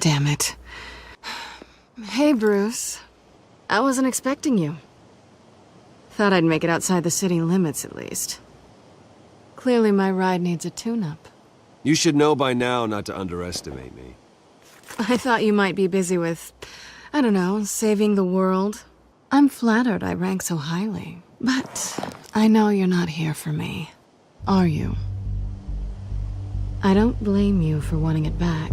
damn it. Hey, Bruce. I wasn't expecting you. Thought I'd make it outside the city limits, at least. Clearly my ride needs a tune-up. You should know by now not to underestimate me. I thought you might be busy with, I don't know, saving the world. I'm flattered I rank so highly. But I know you're not here for me, are you? I don't blame you for wanting it back.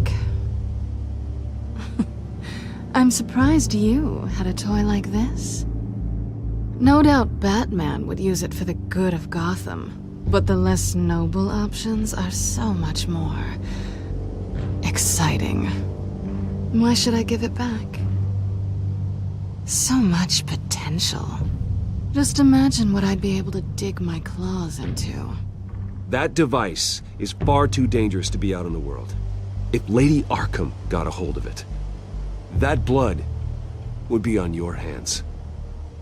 I'm surprised you had a toy like this. No doubt Batman would use it for the good of Gotham, but the less noble options are so much more exciting. Why should I give it back? So much potential. Just imagine what I'd be able to dig my claws into. That device is far too dangerous to be out in the world. If Lady Arkham got a hold of it, that blood would be on your hands.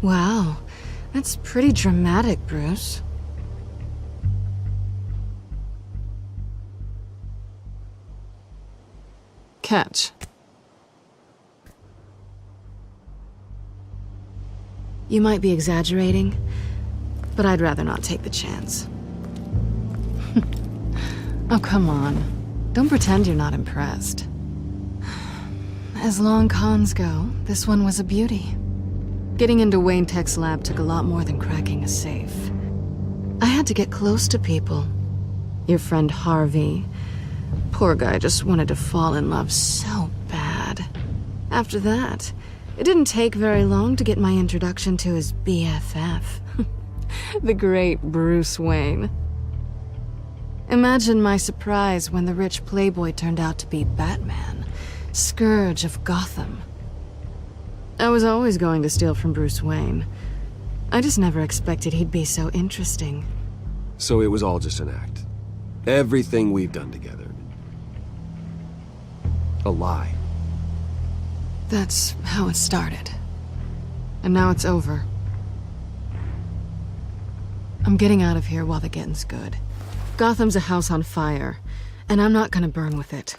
Wow, that's pretty dramatic, Bruce. Catch. You might be exaggerating, but I'd rather not take the chance. Oh, come on. Don't pretend you're not impressed. As long cons go, this one was a beauty. Getting into Wayne Tech's lab took a lot more than cracking a safe. I had to get close to people. Your friend Harvey. Poor guy just wanted to fall in love so bad. After that, it didn't take very long to get my introduction to his BFF. The great Bruce Wayne. Imagine my surprise when the rich playboy turned out to be Batman, Scourge of Gotham. I was always going to steal from Bruce Wayne. I just never expected he'd be so interesting. So it was all just an act. Everything we've done together. A lie. That's how it started. And now it's over. I'm getting out of here while the getting's good. Gotham's a house on fire, and I'm not gonna burn with it.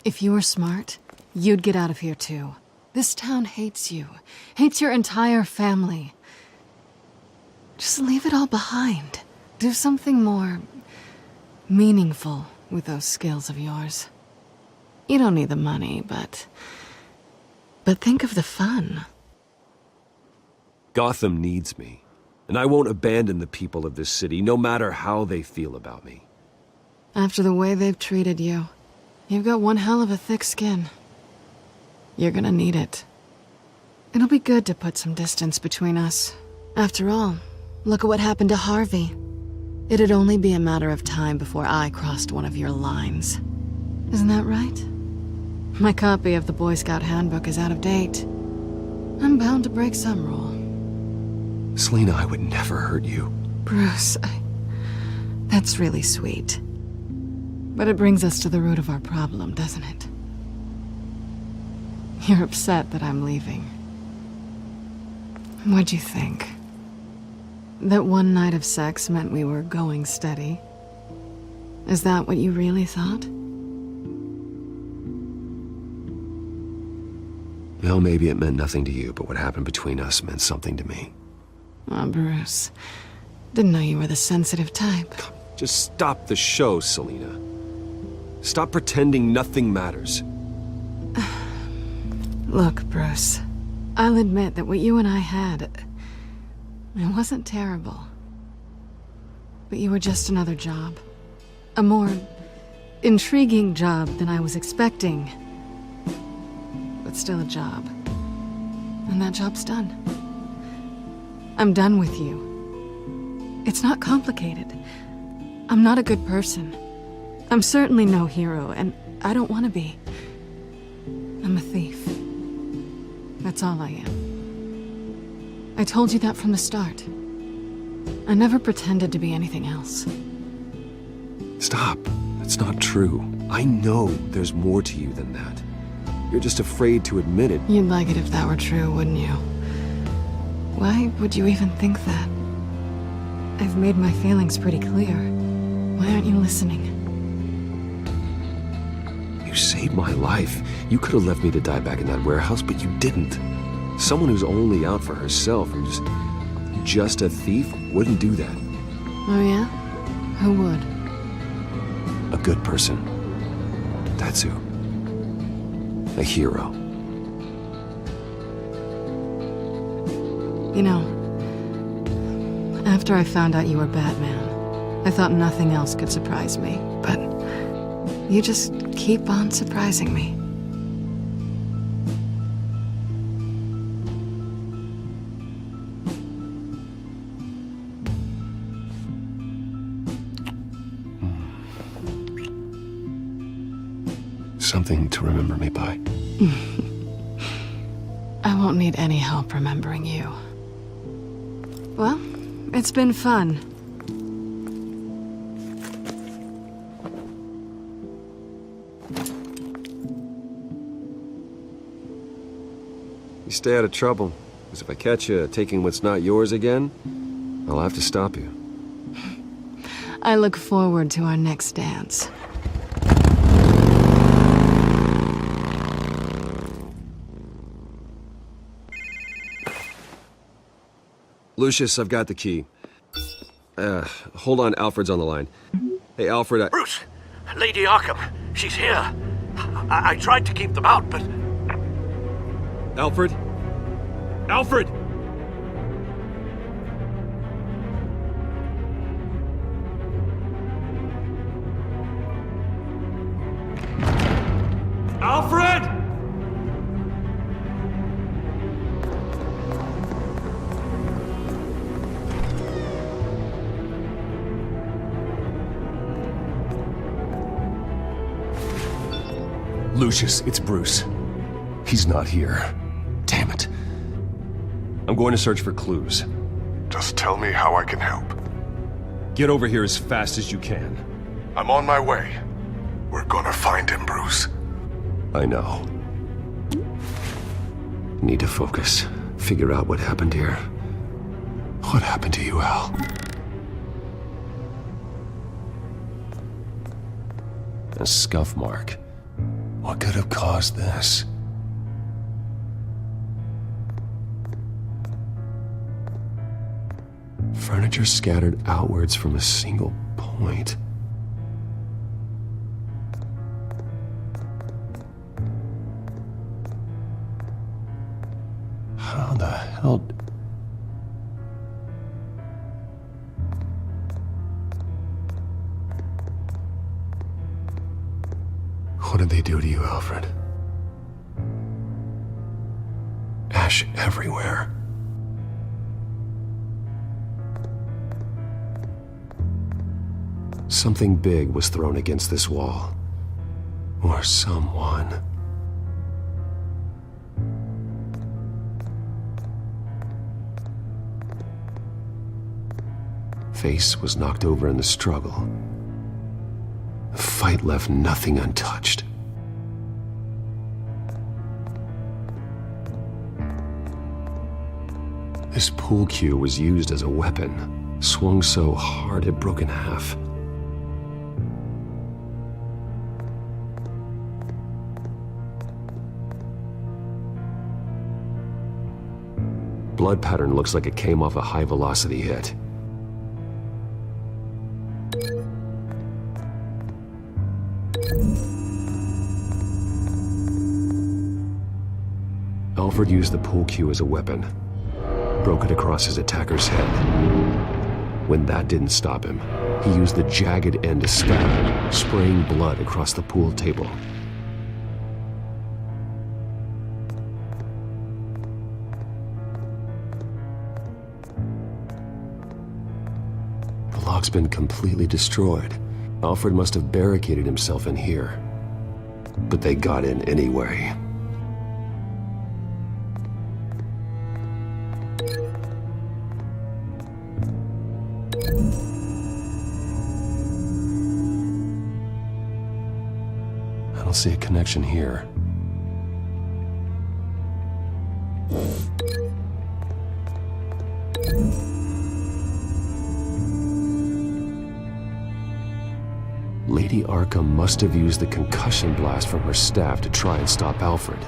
If you were smart, you'd get out of here too. This town hates you, hates your entire family. Just leave it all behind. Do something more meaningful with those skills of yours. You don't need the money, but think of the fun. Gotham needs me, and I won't abandon the people of this city, no matter how they feel about me. After the way they've treated you, you've got one hell of a thick skin. You're gonna need it. It'll be good to put some distance between us. After all, look at what happened to Harvey. It'd only be a matter of time before I crossed one of your lines. Isn't that right? My copy of the Boy Scout Handbook is out of date. I'm bound to break some rule. Selina, I would never hurt you. Bruce, that's really sweet. But it brings us to the root of our problem, doesn't it? You're upset that I'm leaving. What'd you think? That one night of sex meant we were going steady? Is that what you really thought? Well, maybe it meant nothing to you, but what happened between us meant something to me. Oh, Bruce. Didn't know you were the sensitive type. Just stop the show, Selina. Stop pretending nothing matters. Look, Bruce. I'll admit that what you and I had, it wasn't terrible. But you were just another job. A more intriguing job than I was expecting. But still a job. And that job's done. I'm done with you. It's not complicated. I'm not a good person. I'm certainly no hero, and I don't want to be. I'm a thief. That's all I am. I told you that from the start. I never pretended to be anything else. Stop. That's not true. I know there's more to you than that. You're just afraid to admit it. You'd like it if that were true, wouldn't you? Why would you even think that? I've made my feelings pretty clear. Why aren't you listening? You say saved my life. You could have left me to die back in that warehouse, but you didn't. Someone who's only out for herself and just a thief wouldn't do that. Oh, yeah? Who would? A good person. That's who. A hero. You know, after I found out you were Batman, I thought nothing else could surprise me, but you just keep on surprising me. Something to remember me by. I won't need any help remembering you. Well, it's been fun. You stay out of trouble, because if I catch you taking what's not yours again, I'll have to stop you. I look forward to our next dance. Lucius, I've got the key. Hold on, Alfred's on the line. Hey, Alfred, Bruce! Lady Arkham, she's here. I tried to keep them out, but... Alfred? Alfred! Alfred! Lucius, it's Bruce. He's not here. Damn it. I'm going to search for clues. Just tell me how I can help. Get over here as fast as you can. I'm on my way. We're gonna find him, Bruce. I know. Need to focus. Figure out what happened here. What happened to you, Al? A scuff mark. What could have caused this? Furniture scattered outwards from a single point. How the hell... What did they do to you, Alfred? Ash everywhere. Something big was thrown against this wall. Or someone. Face was knocked over in the struggle. The fight left nothing untouched. This pool cue was used as a weapon, swung so hard it broke in half. Blood pattern looks like it came off a high-velocity hit. Alfred used the pool cue as a weapon. Broke it across his attacker's head. When that didn't stop him, he used the jagged end to stab, spraying blood across the pool table. The lock's been completely destroyed. Alfred must have barricaded himself in here. But they got in anyway. I don't see a connection here. Lady Lady Arkham must have used the concussion blast from her staff to try and stop Alfred.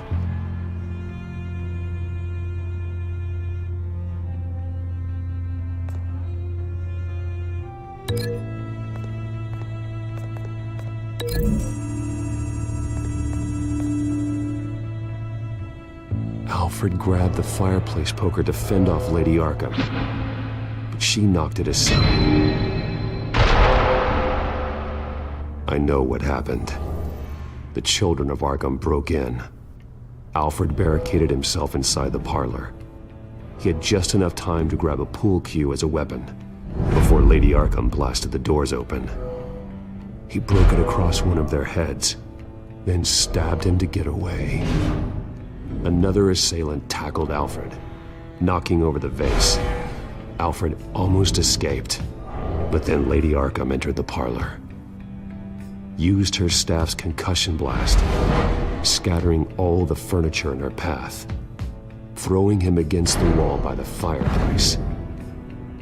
Alfred grabbed the fireplace poker to fend off Lady Arkham, but she knocked it aside. I know what happened. The children of Arkham broke in. Alfred barricaded himself inside the parlor. He had just enough time to grab a pool cue as a weapon before Lady Arkham blasted the doors open. He broke it across one of their heads, then stabbed him to get away. Another assailant tackled Alfred, knocking over the vase. Alfred almost escaped, but then Lady Arkham entered the parlor, used her staff's concussion blast, scattering all the furniture in her path, throwing him against the wall by the fireplace.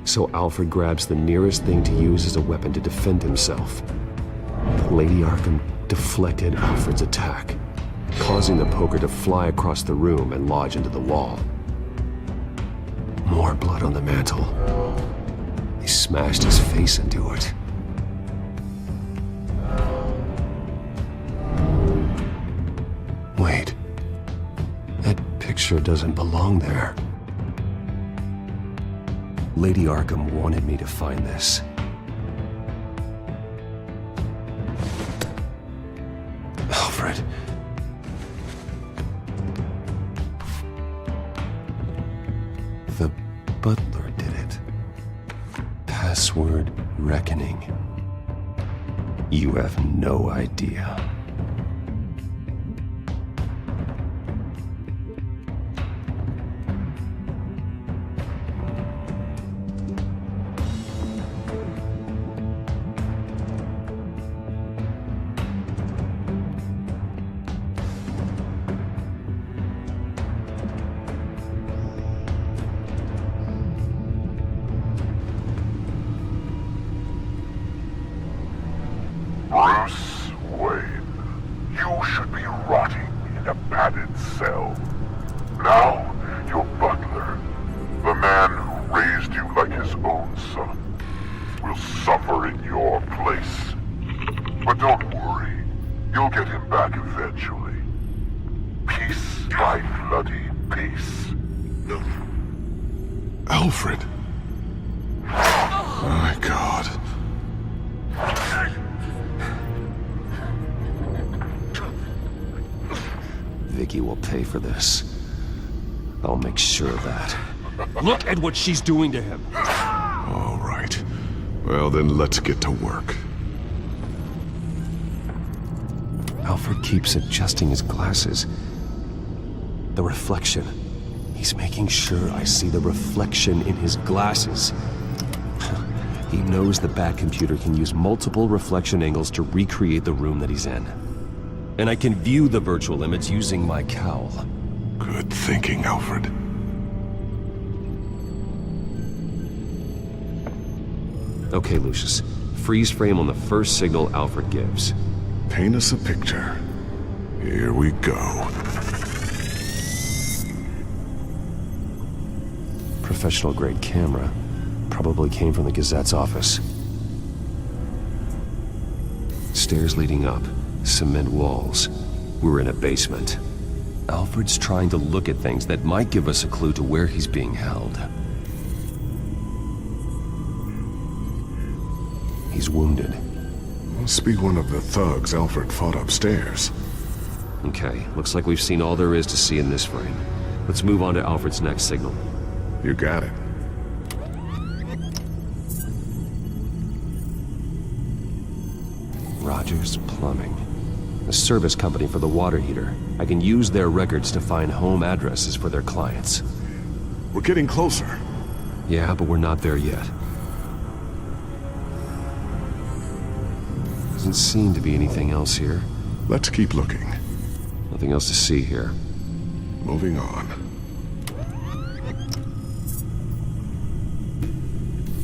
So Alfred grabs the nearest thing to use as a weapon to defend himself. Lady Arkham deflected Alfred's attack, causing the poker to fly across the room and lodge into the wall. More blood on the mantel. He smashed his face into it. Wait. That picture doesn't belong there. Lady Arkham wanted me to find this. Alfred. The butler did it. Password reckoning. You have no idea. Bruce Wayne, you should be rotting in a padded cell. Now, your butler, the man who raised you like his own son, will suffer in your place. But don't worry, you'll get him back eventually. Piece by bloody piece. Alfred. My God. Vicky will pay for this. I'll make sure of that. Look at what she's doing to him. All right. Well, then let's get to work. Alfred keeps adjusting his glasses. The reflection. He's making sure I see the reflection in his glasses. He knows the Batcomputer can use multiple reflection angles to recreate the room that he's in. And I can view the virtual image using my cowl. Good thinking, Alfred. Okay, Lucius. Freeze frame on the first signal Alfred gives. Paint us a picture. Here we go. Professional-grade camera. Probably came from the Gazette's office. Stairs leading up. Cement walls. We're in a basement. Alfred's trying to look at things that might give us a clue to where he's being held. He's wounded. Must be one of the thugs Alfred fought upstairs. Okay, looks like we've seen all there is to see in this frame. Let's move on to Alfred's next signal. You got it. Rogers Plumbing. A service company for the water heater. I can use their records to find home addresses for their clients. We're getting closer. Yeah, but we're not there yet. Doesn't seem to be anything else here. Let's keep looking. Nothing else to see here. Moving on.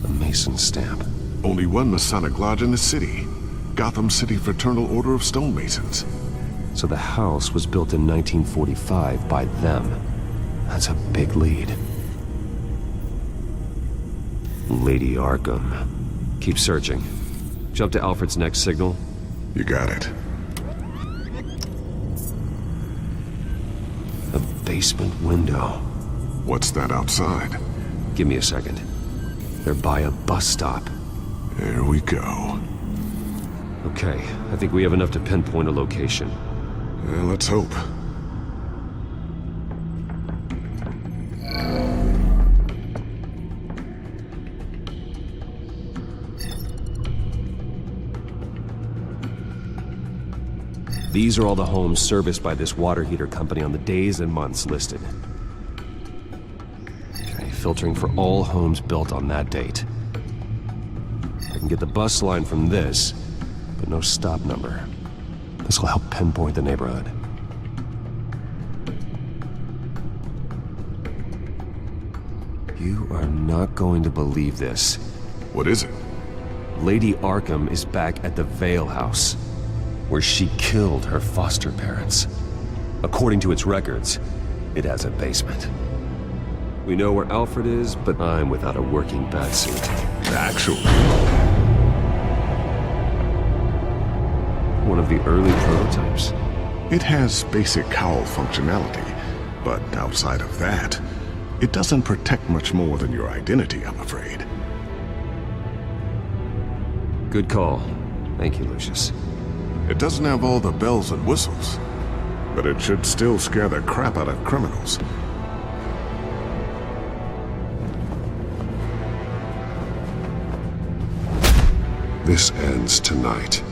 A Mason stamp. Only one Masonic lodge in the city. Gotham City Fraternal Order of Stonemasons. So the house was built in 1945 by them. That's a big lead. Lady Arkham. Keep searching. Jump to Alfred's next signal. You got it. A basement window. What's that outside? Give me a second. They're by a bus stop. There we go. Okay, I think we have enough to pinpoint a location. Well, let's hope. These are all the homes serviced by this water heater company on the days and months listed. Okay, filtering for all homes built on that date. I can get the bus line from this, but no stop number. This will help pinpoint the neighborhood. You are not going to believe this. What is it? Lady Arkham is back at the Vale House, where she killed her foster parents. According to its records, it has a basement. We know where Alfred is, but I'm without a working batsuit. Actually. One of the early prototypes. It has basic cowl functionality, but outside of that, it doesn't protect much more than your identity, I'm afraid. Good call. Thank you, Lucius. It doesn't have all the bells and whistles, but it should still scare the crap out of criminals. This ends tonight.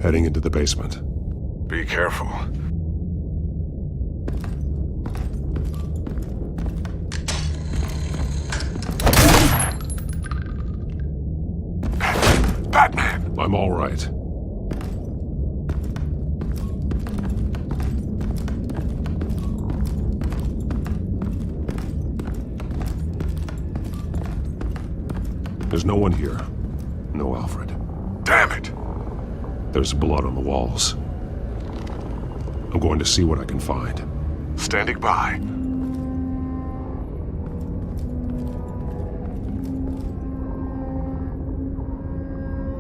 Heading into the basement. Be careful. Batman! I'm all right. There's no one here. No Alfred. Damn it! There's blood on the walls. I'm going to see what I can find. Standing by.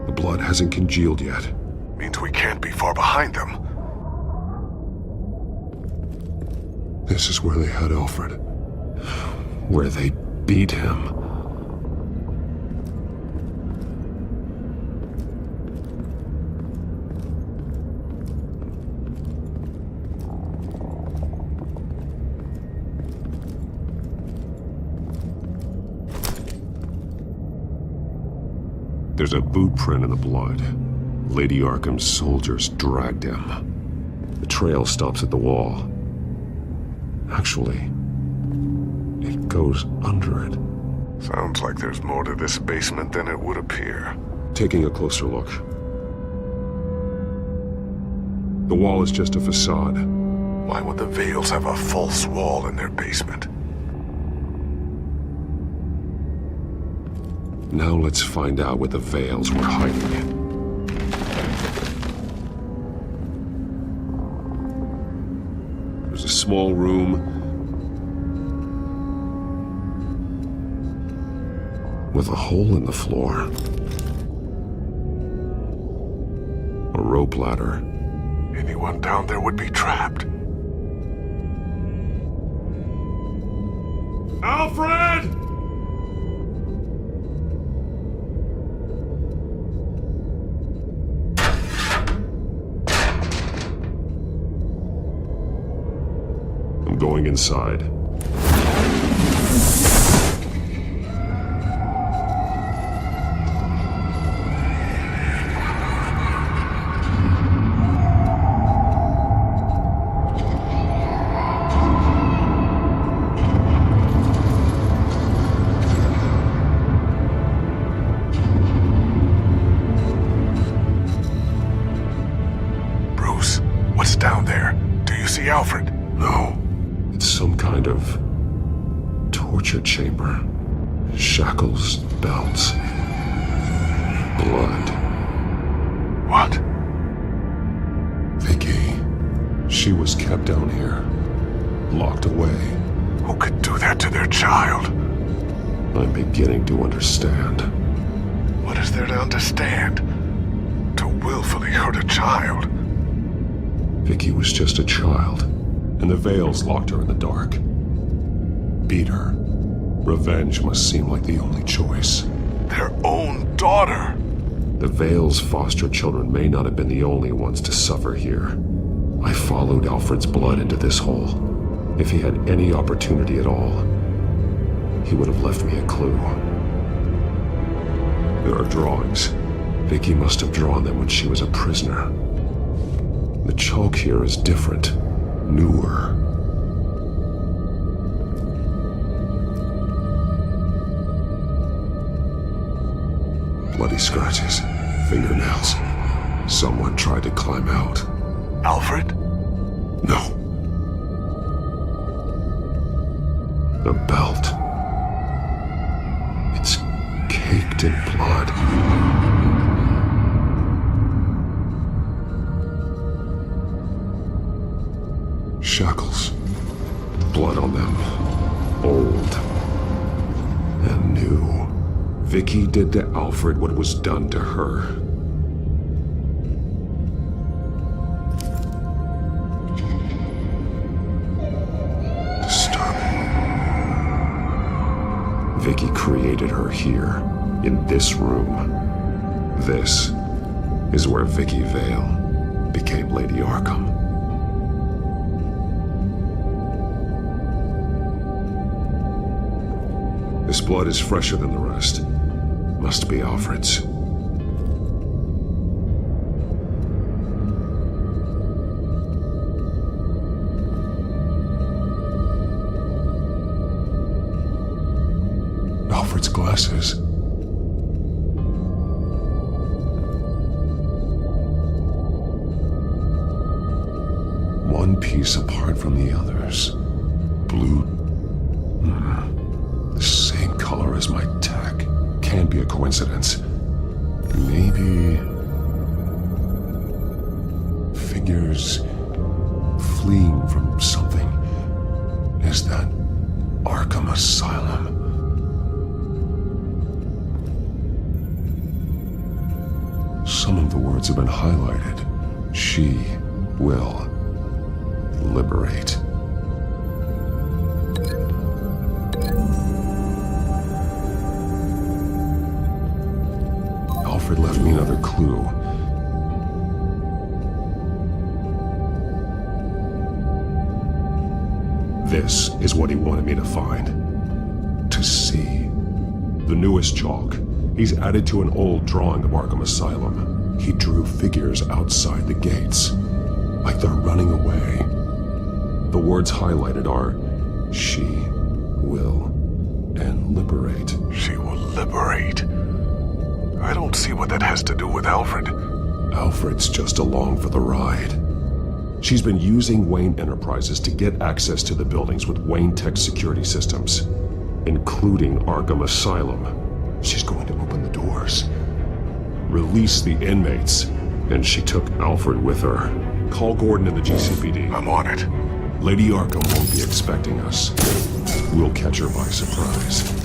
The blood hasn't congealed yet. Means we can't be far behind them. This is where they had Alfred. Where they beat him. There's a boot print in the blood. Lady Arkham's soldiers dragged him. The trail stops at the wall. Actually, it goes under it. Sounds like there's more to this basement than it would appear. Taking a closer look. The wall is just a facade. Why would the Vales have a false wall in their basement? Now let's find out what the Vales were hiding. There's a small room with a hole in the floor. A rope ladder. Anyone down there would be trapped. Alfred! I'm going inside. of torture chamber. Shackles, belts, blood. What? Vicky. She was kept down here, locked away. Who could do that to their child? I'm beginning to understand. What is there to understand? To willfully hurt a child? Vicky was just a child, and the Veils locked her in the dark. Beat her. Revenge must seem like the only choice. Their own daughter! The Veils' foster children may not have been the only ones to suffer here. I followed Alfred's blood into this hole. If he had any opportunity at all, he would have left me a clue. There are drawings. Vicky must have drawn them when she was a prisoner. The chalk here is different, newer. Bloody scratches, fingernails. Someone tried to climb out. Alfred? No. The belt. It's caked in blood. Shackles. Blood on them. Old. And new. Vicky did to Alfred what was done to her. Vicky created her here, in this room. This is where Vicky Vale became Lady Arkham. This blood is fresher than the rest. Must be Alfred's. Alfred's glasses. One piece apart from the others. Blue. The same color as my tech. Can't be a coincidence. Maybe... figures fleeing from something. Is that Arkham Asylum? Some of the words have been highlighted. She will liberate. Alfred left me another clue. This is what he wanted me to find. To see. The newest chalk. He's added to an old drawing of Arkham Asylum. He drew figures outside the gates, like they're running away. The words highlighted are, she will and liberate. She will liberate? I don't see what that has to do with Alfred. Alfred's just along for the ride. She's been using Wayne Enterprises to get access to the buildings with Wayne Tech security systems, including Arkham Asylum. She's going to open the doors, release the inmates, and she took Alfred with her. Call Gordon in the GCPD. I'm on it. Lady Arkham won't be expecting us. We'll catch her by surprise.